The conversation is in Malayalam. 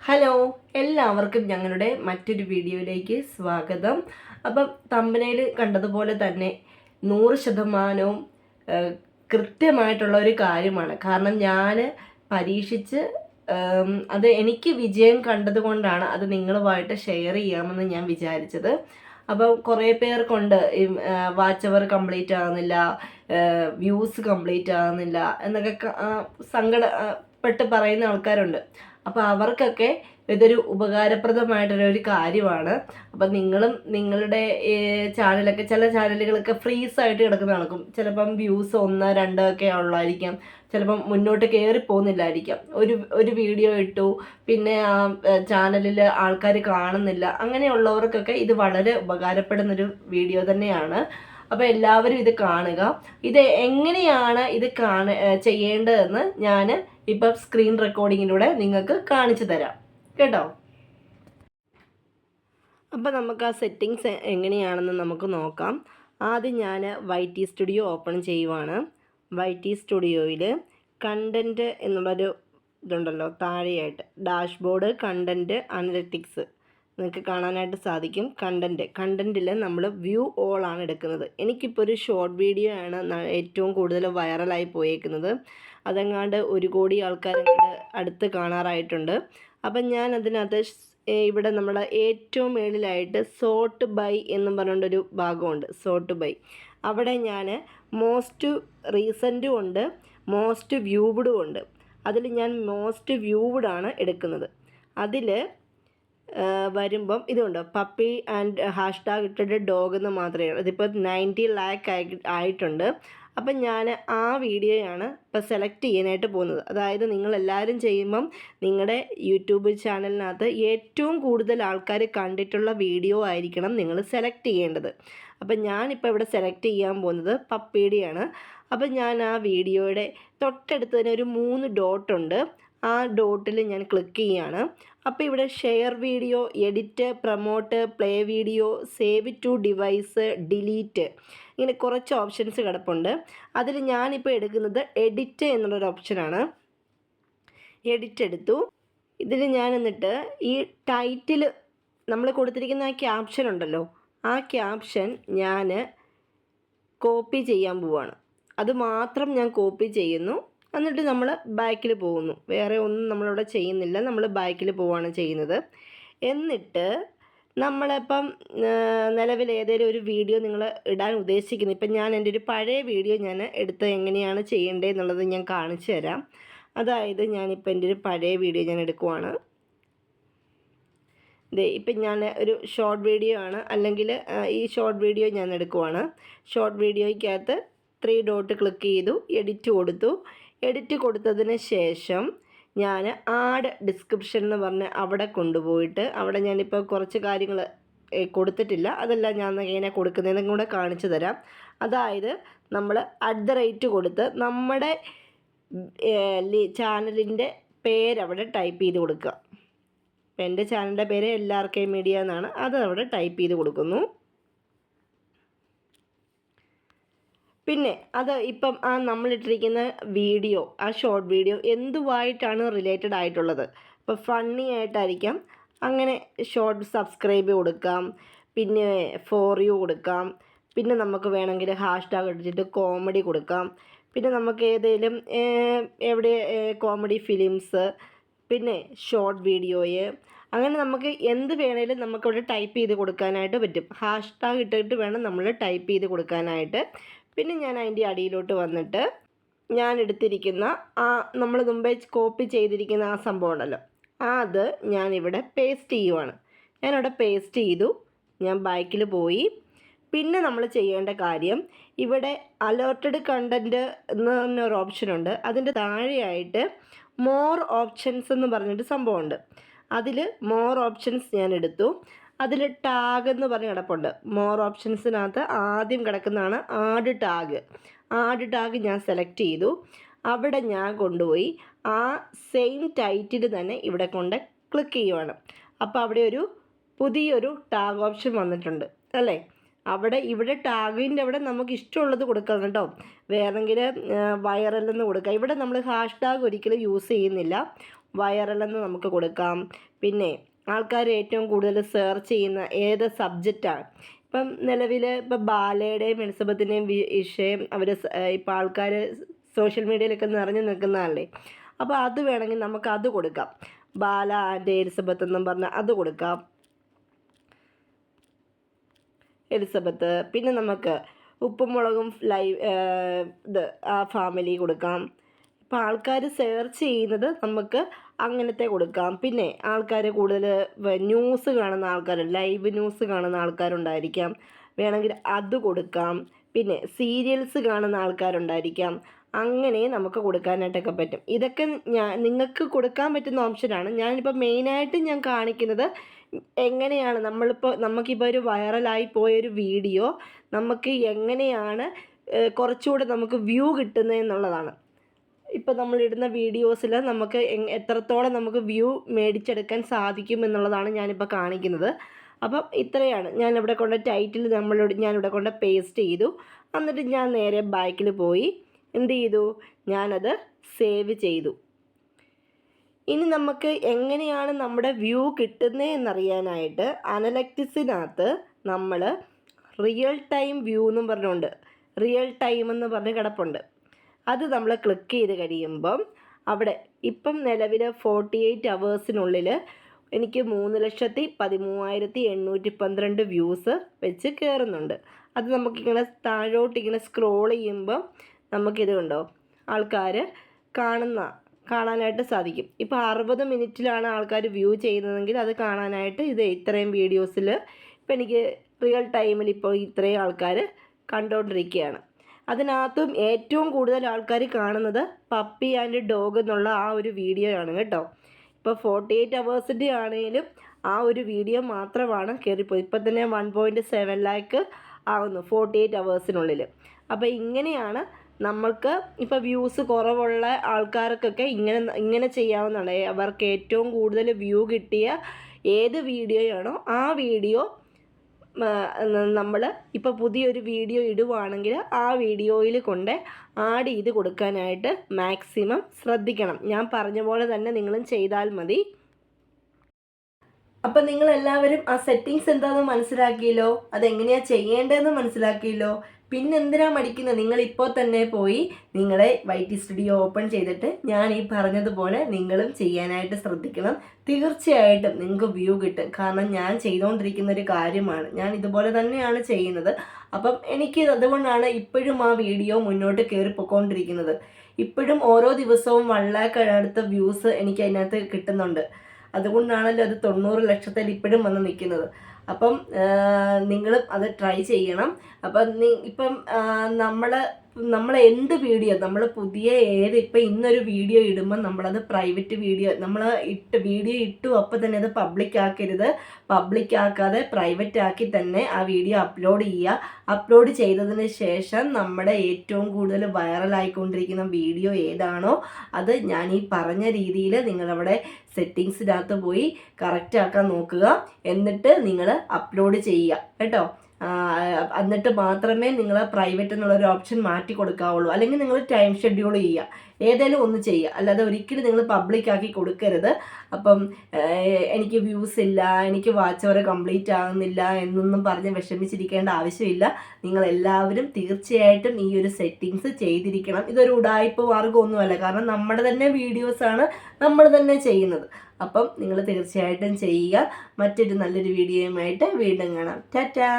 ഹലോ, എല്ലാവർക്കും ഞങ്ങളുടെ മറ്റൊരു വീഡിയോയിലേക്ക് സ്വാഗതം. അപ്പം തമ്പനയിൽ കണ്ടതുപോലെ തന്നെ 100% കൃത്യമായിട്ടുള്ള ഒരു കാര്യമാണ്. കാരണം ഞാൻ പരീക്ഷിച്ച് അത് എനിക്ക് വിജയം കണ്ടതുകൊണ്ടാണ് അത് നിങ്ങളുമായിട്ട് ഷെയർ ചെയ്യാമെന്ന് ഞാൻ വിചാരിച്ചത്. അപ്പം കുറേ പേർക്കുണ്ട് വാച്ച് അവർ കംപ്ലീറ്റ് ആകുന്നില്ല, വ്യൂസ് കംപ്ലീറ്റ് ആകുന്നില്ല എന്നൊക്കെ സങ്കടപ്പെട്ട് പറയുന്ന ആൾക്കാരുണ്ട്. അപ്പോൾ അവർക്കൊക്കെ ഇതൊരു ഉപകാരപ്രദമായിട്ടുള്ളൊരു കാര്യമാണ്. അപ്പം നിങ്ങളും നിങ്ങളുടെ ചാനലൊക്കെ, ചില ചാനലുകളൊക്കെ ഫ്രീസായിട്ട് കിടക്കുന്ന നടക്കും. ചിലപ്പം വ്യൂസ് 1, 2 ഒക്കെ ഉള്ളായിരിക്കാം, ചിലപ്പം മുന്നോട്ട് കയറി പോകുന്നില്ലായിരിക്കാം. ഒരു വീഡിയോ ഇട്ടു, പിന്നെ ആ ചാനലിൽ ആൾക്കാർ കാണുന്നില്ല. അങ്ങനെയുള്ളവർക്കൊക്കെ ഇത് വളരെ ഉപകാരപ്പെടുന്നൊരു വീഡിയോ തന്നെയാണ്. അപ്പോൾ എല്ലാവരും ഇത് കാണുക. ഇത് എങ്ങനെയാണ് ഇത് ചെയ്യേണ്ടതെന്ന് ഞാൻ ഇപ്പം സ്ക്രീൻ റെക്കോർഡിങ്ങിലൂടെ നിങ്ങൾക്ക് കാണിച്ചു തരാം കേട്ടോ. അപ്പോൾ നമുക്ക് ആ സെറ്റിങ്സ് എങ്ങനെയാണെന്ന് നമുക്ക് നോക്കാം. ആദ്യം ഞാൻ YT സ്റ്റുഡിയോ ഓപ്പൺ ചെയ്യുവാണ്. YT സ്റ്റുഡിയോയിൽ കണ്ടൻറ്റ് എന്നുള്ളൊരു ഇതുണ്ടല്ലോ താഴെയായിട്ട്, ഡാഷ്ബോർഡ്, കണ്ടൻറ്റ്, അനലിറ്റിക്സ് നിങ്ങൾക്ക് കാണാനായിട്ട് സാധിക്കും. കണ്ടൻറ്റിൽ നമ്മൾ വ്യൂ ഓൾ ആണ് എടുക്കുന്നത്. എനിക്കിപ്പോൾ ഒരു ഷോർട്ട് വീഡിയോ ആണ് ഏറ്റവും കൂടുതൽ വൈറലായി പോയേക്കുന്നത്. അതെങ്ങാണ്ട് 1 കോടി ആൾക്കാരങ്ങാണ്ട് അടുത്ത് കാണാറായിട്ടുണ്ട്. അപ്പം ഞാൻ അതിനകത്ത് ഇവിടെ നമ്മുടെ ഏറ്റവും മേളിലായിട്ട് സോർട്ട് ബൈ എന്നും പറഞ്ഞുകൊണ്ടൊരു ഭാഗമുണ്ട്, സോർട്ട് ബൈ. അവിടെ ഞാൻ മോസ്റ്റ് റീസെൻറ്റും ഉണ്ട്, മോസ്റ്റ് വ്യൂവ്ഡും ഉണ്ട്. അതിൽ ഞാൻ മോസ്റ്റ് വ്യൂവ്ഡ് ആണ് എടുക്കുന്നത്. അതിൽ വരുമ്പം ഇതുണ്ട്, പപ്പി ആൻഡ് ഹാഷ്ടാഗ് ഇട്ടിട്ട് ഡോഗ് എന്ന് മാത്രമേ. ഇതിപ്പോൾ 90 ലാക്ക് ആയിട്ടുണ്ട്. അപ്പം ഞാൻ ആ വീഡിയോയാണ് ഇപ്പോൾ സെലക്ട് ചെയ്യാനായിട്ട് പോകുന്നത്. അതായത് നിങ്ങളെല്ലാവരും ചെയ്യുമ്പം നിങ്ങളുടെ യൂട്യൂബ് ചാനലിനകത്ത് ഏറ്റവും കൂടുതൽ ആൾക്കാർ കണ്ടിട്ടുള്ള വീഡിയോ ആയിരിക്കണം നിങ്ങൾ സെലക്ട് ചെയ്യേണ്ടത്. അപ്പം ഞാനിപ്പോൾ ഇവിടെ സെലക്ട് ചെയ്യാൻ പോകുന്നത് പപ്പിയുടെയാണ്. അപ്പം ഞാൻ ആ വീഡിയോയുടെ തൊട്ടടുത്ത് തന്നെ ഒരു 3 ഡോട്ടുണ്ട്. ആ ഡോട്ടിൽ ഞാൻ ക്ലിക്ക് ചെയ്യുകയാണ്. അപ്പോൾ ഇവിടെ share video, edit, promote, play video, save to device, delete, ഇങ്ങനെ കുറച്ച് ഓപ്ഷൻസ് കിടപ്പുണ്ട്. അതിൽ ഞാനിപ്പോൾ എടുക്കുന്നത് എഡിറ്റ് എന്നുള്ളൊരു ഓപ്ഷനാണ്. എഡിറ്റ് എടുത്തു. ഇതിൽ ഞാൻ എന്നിട്ട് ഈ ടൈറ്റിൽ നമ്മൾ കൊടുത്തിരിക്കുന്ന ആ ക്യാപ്ഷൻ ഉണ്ടല്ലോ, ആ ക്യാപ്ഷൻ ഞാൻ കോപ്പി ചെയ്യാൻ പോവുകയാണ്. അത് മാത്രം ഞാൻ കോപ്പി ചെയ്യുന്നു. എന്നിട്ട് നമ്മൾ ബാക്കിൽ പോകുന്നു. വേറെ ഒന്നും നമ്മളിവിടെ ചെയ്യുന്നില്ല, നമ്മൾ ബാക്കിൽ പോവുകയാണ് ചെയ്യുന്നത്. എന്നിട്ട് നമ്മളിപ്പം നിലവിൽ ഏതെങ്കിലും ഒരു വീഡിയോ നിങ്ങൾ ഇടാൻ ഉദ്ദേശിക്കുന്നു. ഇപ്പം ഞാൻ എൻ്റെ ഒരു പഴയ വീഡിയോ ഞാൻ എടുത്ത് എങ്ങനെയാണ് ചെയ്യേണ്ടതെന്നുള്ളത് ഞാൻ കാണിച്ചു തരാം. അതായത് ഞാനിപ്പോൾ എൻ്റെ ഒരു പഴയ വീഡിയോ ഞാൻ എടുക്കുവാണ്. ഇപ്പം ഞാൻ ഒരു ഷോർട്ട് വീഡിയോ ആണ്, അല്ലെങ്കിൽ ഈ ഷോർട്ട് വീഡിയോ ഞാൻ എടുക്കുവാണ്. ഷോർട്ട് വീഡിയോയ്ക്കകത്ത് 3 ഡോട്ട് ക്ലിക്ക് ചെയ്തു, എഡിറ്റ് കൊടുത്തു. എഡിറ്റ് കൊടുത്തതിന് ശേഷം ഞാൻ ആഡ് ഡിസ്ക്രിപ്ഷൻ എന്ന് പറഞ്ഞ് അവിടെ കൊണ്ടുപോയിട്ട്, അവിടെ ഞാനിപ്പോൾ കുറച്ച് കാര്യങ്ങൾ കൊടുത്തിട്ടില്ല, അതെല്ലാം ഞാൻ എങ്ങനെ കൊടുക്കുന്നതെന്നും കൂടെ കാണിച്ചു തരാം. അതായത് നമ്മൾ @ കൊടുത്ത് നമ്മുടെ ചാനലിൻ്റെ പേരവിടെ ടൈപ്പ് ചെയ്ത് കൊടുക്കുക. ഇപ്പം എൻ്റെ ചാനലിൻ്റെ പേര് LRK മീഡിയ എന്നാണ്. അത് അവിടെ ടൈപ്പ് ചെയ്ത് കൊടുക്കുന്നു. പിന്നെ അത് ഇപ്പം ആ നമ്മളിട്ടിരിക്കുന്ന വീഡിയോ, ആ ഷോർട്ട് വീഡിയോ എന്തുമായിട്ടാണ് റിലേറ്റഡ് ആയിട്ടുള്ളത്. ഇപ്പോൾ ഫണ്ണി ആയിട്ടായിരിക്കാം, അങ്ങനെ ഷോർട്ട് സബ്സ്ക്രൈബ് കൊടുക്കാം, പിന്നെ ഫോർ യു കൊടുക്കാം, പിന്നെ നമുക്ക് വേണമെങ്കിൽ ഹാഷ്ടാഗ് ഇട്ടിട്ട് കോമഡി കൊടുക്കാം, പിന്നെ നമുക്ക് ഏതെങ്കിലും എവിടെ കോമഡി ഫിലിംസ്, പിന്നെ ഷോർട്ട് വീഡിയോയെ, അങ്ങനെ നമുക്ക് എന്ത് വേണേലും നമുക്കവിടെ ടൈപ്പ് ചെയ്ത് കൊടുക്കാനായിട്ട് പറ്റും. ഹാഷ്ടാഗ് ഇട്ടിട്ട് വേണം നമ്മൾ ടൈപ്പ് ചെയ്ത് കൊടുക്കാനായിട്ട്. പിന്നെ ഞാൻ അതിൻ്റെ അടിയിലോട്ട് വന്നിട്ട് ഞാൻ എടുത്തിരിക്കുന്ന ആ നമ്മൾ മുമ്പേ കോപ്പി ചെയ്തിരിക്കുന്ന ആ സംഭവം ഉണ്ടല്ലോ, അത് ഞാനിവിടെ പേസ്റ്റ് ചെയ്യുവാണ്. ഞാനിവിടെ പേസ്റ്റ് ചെയ്തു. ഞാൻ ബാക്കിൽ പോയി. പിന്നെ നമ്മൾ ചെയ്യേണ്ട കാര്യം, ഇവിടെ അലേർട്ടഡ് കണ്ടൻറ്റ് എന്ന് പറഞ്ഞൊരു ഓപ്ഷനുണ്ട്. അതിൻ്റെ താഴെയായിട്ട് മോർ ഓപ്ഷൻസ് എന്ന് പറഞ്ഞിട്ട് സംഭവമുണ്ട്. അതിൽ മോർ ഓപ്ഷൻസ് ഞാൻ എടുത്തു. അതിൽ ടാഗ് എന്ന് പറഞ്ഞ് കിടപ്പുണ്ട്. മോർ ഓപ്ഷൻസിനകത്ത് ആദ്യം കിടക്കുന്നതാണ് ആഡ് ടാഗ്. ആഡ് ടാഗ് ഞാൻ സെലക്ട് ചെയ്തു. അവിടെ ഞാൻ കൊണ്ടുപോയി ആ സെയിം ടൈറ്റിൽ തന്നെ ഇവിടെ കൊണ്ട് ക്ലിക്ക് ചെയ്യുവാണ്. അപ്പോൾ അവിടെ ഒരു പുതിയൊരു ടാഗ് ഓപ്ഷൻ വന്നിട്ടുണ്ട് അല്ലേ. ഇവിടെ ടാഗിൻ്റെ അവിടെ നമുക്ക് ഇഷ്ടമുള്ളത് കൊടുക്കാം കേട്ടോ. വേറെങ്കിലും വൈറലെന്ന് കൊടുക്കാം. ഇവിടെ നമ്മൾ ഹാഷ്ടാഗ് ഒരിക്കലും യൂസ് ചെയ്യുന്നില്ല. വൈറലെന്ന് നമുക്ക് കൊടുക്കാം. പിന്നെ ആൾക്കാർ ഏറ്റവും കൂടുതൽ സെർച്ച് ചെയ്യുന്ന ഏത് സബ്ജക്റ്റാണ്. ഇപ്പം നിലവിൽ ഇപ്പം ബാലയുടെയും എലിസബത്തിൻ്റെയും വിഷയം അവർ ഇപ്പം ആൾക്കാർ സോഷ്യൽ മീഡിയയിലൊക്കെ നിറഞ്ഞു നിൽക്കുന്നതല്ലേ. അപ്പോൾ അത് വേണമെങ്കിൽ നമുക്ക് അത് കൊടുക്കാം. ബാല ആൻഡ് എലിസബത്ത് എന്നും പറഞ്ഞാൽ അത് കൊടുക്കാം, എലിസബത്ത്. പിന്നെ നമുക്ക് ഉപ്പും മുളകും ഇത് ആ ഫാമിലി കൊടുക്കാം. ഇപ്പം ആൾക്കാർ സെർച്ച് ചെയ്യുന്നത് നമുക്ക് അങ്ങനത്തെ കൊടുക്കാം. പിന്നെ ആൾക്കാർ കൂടുതൽ ന്യൂസ് കാണുന്ന ആൾക്കാർ, ലൈവ് ന്യൂസ് കാണുന്ന ആൾക്കാരുണ്ടായിരിക്കാം, വേണമെങ്കിൽ അത് കൊടുക്കാം. പിന്നെ സീരിയൽസ് കാണുന്ന ആൾക്കാരുണ്ടായിരിക്കാം. അങ്ങനെ നമുക്ക് കൊടുക്കാനായിട്ടൊക്കെ പറ്റും. ഇതൊക്കെ നിങ്ങൾക്ക് കൊടുക്കാൻ പറ്റുന്ന ഓപ്ഷനാണ്. ഞാനിപ്പോൾ മെയിനായിട്ട് ഞാൻ കാണിക്കുന്നത് എങ്ങനെയാണ് നമുക്കിപ്പോൾ ഒരു വൈറലായി പോയൊരു വീഡിയോ നമുക്ക് എങ്ങനെയാണ് കുറച്ചുകൂടെ നമുക്ക് വ്യൂ കിട്ടുന്നതെന്നുള്ളതാണ്. ഇപ്പോൾ നമ്മളിടുന്ന വീഡിയോസിൽ നമുക്ക് എത്രത്തോളം നമുക്ക് വ്യൂ മേടിച്ചെടുക്കാൻ സാധിക്കും എന്നുള്ളതാണ് ഞാനിപ്പോൾ കാണിക്കുന്നത്. അപ്പം ഇത്രയാണ്. ഞാനിവിടെ കൊണ്ട് ടൈറ്റിൽ ഞാനിവിടെ കൊണ്ട് പേസ്റ്റ് ചെയ്തു. എന്നിട്ട് ഞാൻ നേരെ ബാക്കിൽ പോയി എന്ത് ചെയ്തു, ഞാനത് സേവ് ചെയ്തു. ഇനി നമുക്ക് എങ്ങനെയാണ് നമ്മുടെ വ്യൂ കിട്ടുന്നത് എന്നറിയാനായിട്ട് അനലറ്റിക്സിനകത്ത് നമ്മൾ റിയൽ ടൈം വ്യൂ എന്നും പറഞ്ഞുകൊണ്ട് റിയൽ ടൈം എന്ന് പറഞ്ഞ് കിടപ്പുണ്ട്. അത് നമ്മൾ ക്ലിക്ക് ചെയ്ത് കഴിയുമ്പം അവിടെ ഇപ്പം നിലവിൽ 48 അവേഴ്സിനുള്ളിൽ എനിക്ക് 3,13,812 വ്യൂസ് വെച്ച് കയറുന്നുണ്ട്. അത് നമുക്കിങ്ങനെ താഴോട്ടിങ്ങനെ സ്ക്രോൾ ചെയ്യുമ്പം നമുക്കിത് കണ്ടോ ആൾക്കാർ കാണാനായിട്ട് സാധിക്കും. ഇപ്പോൾ 60 മിനിറ്റിലാണ് ആൾക്കാർ വ്യൂ ചെയ്യുന്നതെങ്കിൽ അത് കാണാനായിട്ട് ഇത് ഇത്രയും വീഡിയോസിൽ ഇപ്പം എനിക്ക് റിയൽ ടൈമിൽ ഇപ്പോൾ ഇത്രയും ആൾക്കാർ കണ്ടുകൊണ്ടിരിക്കുകയാണ്. അതിനകത്തും ഏറ്റവും കൂടുതൽ ആൾക്കാർ കാണുന്നത് പപ്പി ആൻഡ് ഡോഗ് എന്നുള്ള ആ ഒരു വീഡിയോ ആണ് കേട്ടോ. ഇപ്പോൾ 48 അവേഴ്സിൻ്റെ ആണെങ്കിലും ആ ഒരു വീഡിയോ മാത്രമാണ് കയറിപ്പോയി. ഇപ്പം തന്നെ 1.7 ലാക്ക് ആവുന്നു 48 അവേഴ്സിനുള്ളിൽ. അപ്പോൾ ഇങ്ങനെയാണ് നമ്മൾക്ക് ഇപ്പോൾ വ്യൂസ് കുറവുള്ള ആൾക്കാർക്കൊക്കെ ഇങ്ങനെ ചെയ്യാവുന്നതാണ്. അവർക്ക് ഏറ്റവും കൂടുതൽ വ്യൂ കിട്ടിയ ഏത് വീഡിയോയാണോ ആ വീഡിയോ നമ്മൾ ഇപ്പോൾ പുതിയൊരു വീഡിയോ ഇടുവാണെങ്കിൽ ആ വീഡിയോയിൽ കൊണ്ട് ആഡ് ചെയ്ത് കൊടുക്കാനായിട്ട് മാക്സിമം ശ്രദ്ധിക്കണം. ഞാൻ പറഞ്ഞ പോലെ തന്നെ നിങ്ങളും ചെയ്താൽ മതി. അപ്പം നിങ്ങളെല്ലാവരും ആ സെറ്റിങ്സ് എന്താണെന്ന് മനസ്സിലാക്കിയല്ലോ, അതെങ്ങനെയാണ് ചെയ്യേണ്ടതെന്ന് മനസ്സിലാക്കിയല്ലോ. പിന്നെ എന്തിനാ മടിക്കുന്നത്? നിങ്ങളിപ്പോൾ തന്നെ പോയി നിങ്ങളെ YT സ്റ്റുഡിയോ ഓപ്പൺ ചെയ്തിട്ട് ഞാൻ ഈ പറഞ്ഞതുപോലെ നിങ്ങളും ചെയ്യാനായിട്ട് ശ്രദ്ധിക്കണം. തീർച്ചയായിട്ടും നിങ്ങൾക്ക് വ്യൂ കിട്ടും. കാരണം ഞാൻ ചെയ്തുകൊണ്ടിരിക്കുന്ന ഒരു കാര്യമാണ്, ഞാൻ ഇതുപോലെ തന്നെയാണ് ചെയ്യുന്നത്. അപ്പം എനിക്ക് അതുകൊണ്ടാണ് ഇപ്പോഴും ആ വീഡിയോ മുന്നോട്ട് കയറി പോയിക്കൊണ്ടിരിക്കുന്നത്. ഇപ്പോഴും ഓരോ ദിവസവും 1 ലാക്ക് അടുത്ത വ്യൂസ് എനിക്ക് അതിനകത്ത് കിട്ടുന്നുണ്ട്. അതുകൊണ്ടാണല്ലോ അത് 90 ലക്ഷത്തിൽ ഇപ്പോഴും വന്ന് നിൽക്കുന്നത്. അപ്പം നിങ്ങളും അത് ട്രൈ ചെയ്യണം. അപ്പം ഇപ്പം നമ്മൾ എന്ത് വീഡിയോ നമ്മൾ പുതിയ ഇപ്പം ഇന്നൊരു വീഡിയോ ഇടുമ്പോൾ നമ്മളത് പ്രൈവറ്റ് വീഡിയോ വീഡിയോ ഇട്ടു അപ്പോൾ തന്നെ അത് പബ്ലിക് ആക്കരുത്. പബ്ലിക് ആക്കാതെ പ്രൈവറ്റ് ആക്കി തന്നെ ആ വീഡിയോ അപ്ലോഡ് ചെയ്യുക. അപ്ലോഡ് ചെയ്തതിന് ശേഷം നമ്മുടെ ഏറ്റവും കൂടുതൽ വൈറലായിക്കൊണ്ടിരിക്കുന്ന വീഡിയോ ഏതാണോ അത് ഞാൻ ഈ പറഞ്ഞ രീതിയിൽ നിങ്ങളവിടെ സെറ്റിങ്സിനകത്ത് പോയി കറക്റ്റ് ആക്കാൻ നോക്കുക. എന്നിട്ട് നിങ്ങൾ അപ്ലോഡ് ചെയ്യുക കേട്ടോ. എന്നിട്ട് മാത്രമേ നിങ്ങൾ പ്രൈവറ്റ് എന്നുള്ളൊരു ഓപ്ഷൻ മാറ്റി കൊടുക്കാവുള്ളൂ. അല്ലെങ്കിൽ നിങ്ങൾ ടൈം ഷെഡ്യൂൾ ചെയ്യുക, ഏതെങ്കിലും ഒന്ന് ചെയ്യുക. അല്ലാതെ ഒരിക്കലും നിങ്ങൾ പബ്ലിക് ആക്കി കൊടുക്കരുത്. അപ്പം എനിക്ക് വ്യൂസ് ഇല്ല, എനിക്ക് വാച്ച് അവർ കംപ്ലീറ്റ് ആകുന്നില്ല എന്നൊന്നും പറഞ്ഞ് വിഷമിച്ചിരിക്കേണ്ട ആവശ്യമില്ല. നിങ്ങളെല്ലാവരും തീർച്ചയായിട്ടും ഈ ഒരു സെറ്റിങ്സ് ചെയ്തിരിക്കണം. ഇതൊരു ഉഡായിപ്പ് മാർഗ്ഗമൊന്നുമല്ല, കാരണം നമ്മുടെ തന്നെ വീഡിയോസാണ് നമ്മൾ തന്നെ ചെയ്യുന്നത്. അപ്പം നിങ്ങൾ തീർച്ചയായിട്ടും ചെയ്യുക. മറ്റൊരു നല്ലൊരു വീഡിയോയുമായിട്ട് വീണ്ടും കാണാം. ടാറ്റാ.